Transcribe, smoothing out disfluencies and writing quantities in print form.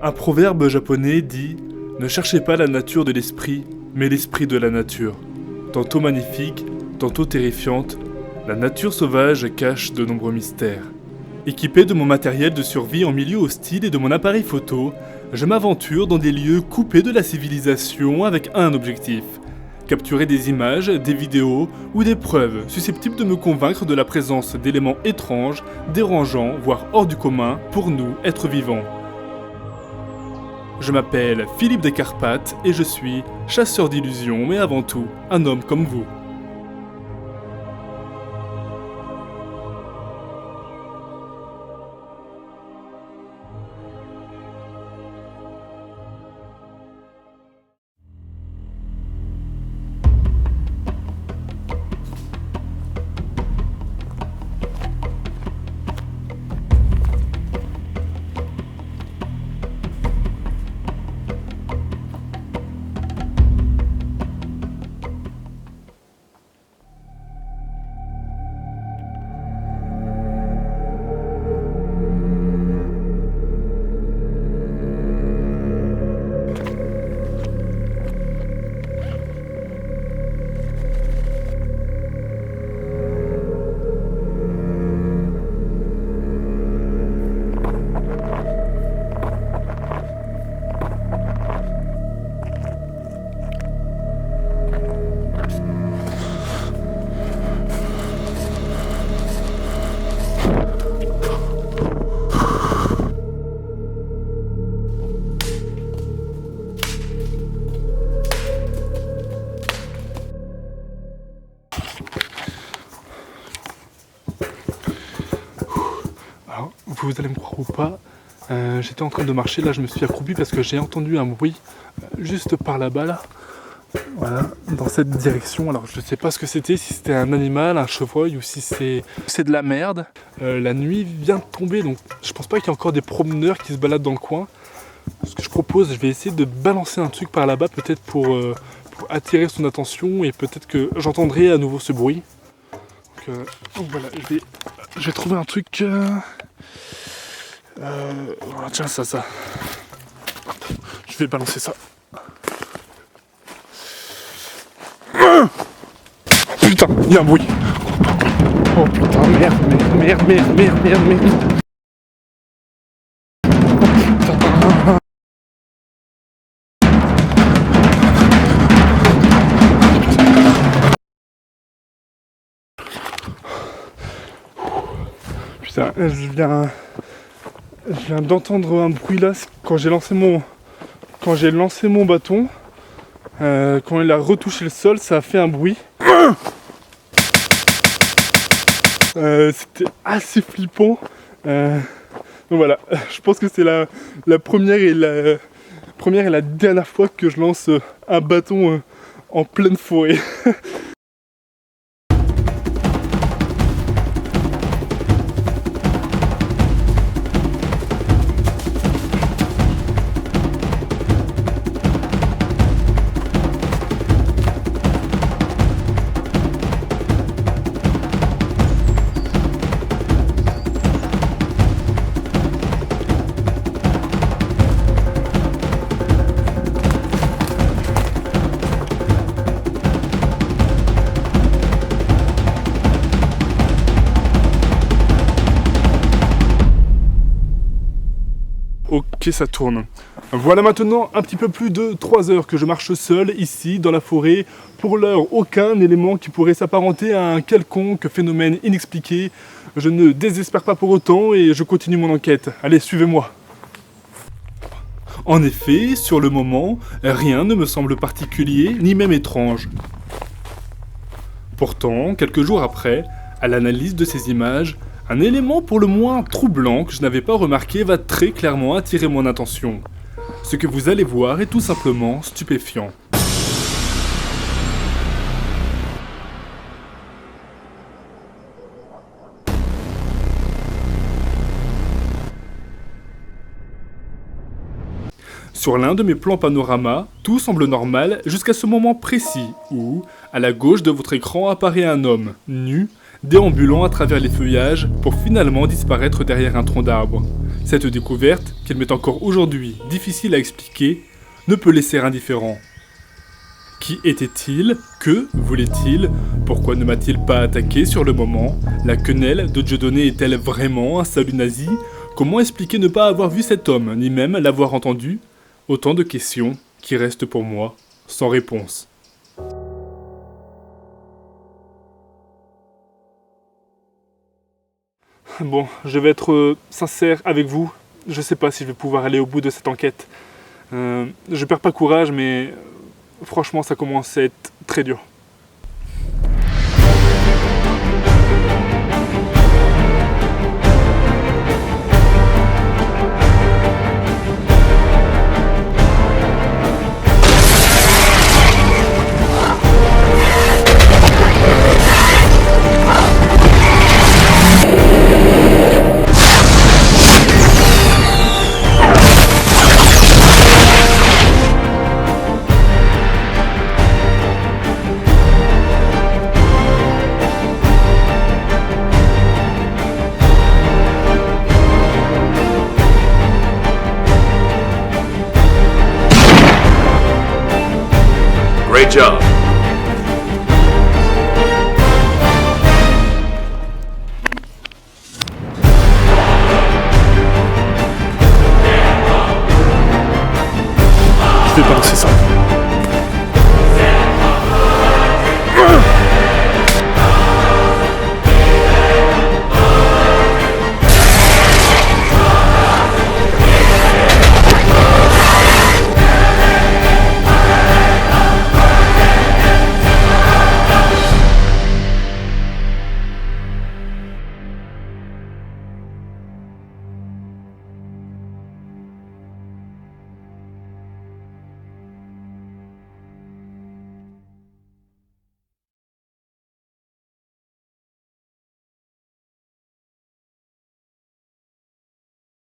Un proverbe japonais dit « Ne cherchez pas la nature de l'esprit, mais l'esprit de la nature ». Tantôt magnifique, tantôt terrifiante, la nature sauvage cache de nombreux mystères. Équipé de mon matériel de survie en milieu hostile et de mon appareil photo, je m'aventure dans des lieux coupés de la civilisation avec un objectif. Capturer des images, des vidéos ou des preuves susceptibles de me convaincre de la présence d'éléments étranges, dérangeants, voire hors du commun pour nous, êtres vivants. Je m'appelle Philippe des Carpates et je suis chasseur d'illusions, mais avant tout, un homme comme vous. Vous allez me croire ou pas, j'étais en train de marcher, là je me suis accroupi parce que j'ai entendu un bruit juste par là-bas, là. Voilà, dans cette direction. Alors je sais pas ce que c'était, si c'était un animal, un chevreuil ou si c'est de la merde. La nuit vient de tomber, donc je pense pas qu'il y ait encore des promeneurs qui se baladent dans le coin. Ce que je propose, je vais essayer de balancer un truc par là-bas, peut-être pour attirer son attention et peut-être que j'entendrai à nouveau ce bruit. Donc voilà, je vais trouver un truc... voilà, tiens, ça. Je vais balancer ça. Putain, il y a un bruit. Oh putain, merde. Putain, je viens d'entendre un bruit là quand j'ai lancé mon bâton. Quand il a retouché le sol, ça a fait un bruit. C'était assez flippant. Donc voilà, je pense que c'est la première et la dernière fois que je lance un bâton en pleine forêt. Ok, ça tourne. Voilà maintenant un petit peu plus de 3 heures que je marche seul ici dans la forêt. Pour l'heure, aucun élément qui pourrait s'apparenter à un quelconque phénomène inexpliqué. Je ne désespère pas pour autant et je continue mon enquête. Allez, suivez-moi. En effet, sur le moment, rien ne me semble particulier ni même étrange. Pourtant, quelques jours après, à l'analyse de ces images, un élément pour le moins troublant que je n'avais pas remarqué va très clairement attirer mon attention. Ce que vous allez voir est tout simplement stupéfiant. Sur l'un de mes plans panorama, tout semble normal jusqu'à ce moment précis où, à la gauche de votre écran apparaît un homme, nu, déambulant à travers les feuillages pour finalement disparaître derrière un tronc d'arbre. Cette découverte, qu'elle m'est encore aujourd'hui difficile à expliquer, ne peut laisser indifférent. Qui était-il? Que voulait-il? Pourquoi ne m'a-t-il pas attaqué sur le moment? La quenelle de Dieudonné est-elle vraiment un salut nazi? Comment expliquer ne pas avoir vu cet homme, ni même l'avoir entendu? Autant de questions qui restent pour moi sans réponse. Bon, je vais être sincère avec vous. Je sais pas si je vais pouvoir aller au bout de cette enquête. Je perds pas courage, mais franchement, ça commence à être très dur. Great job. Je vais pas laisser ça.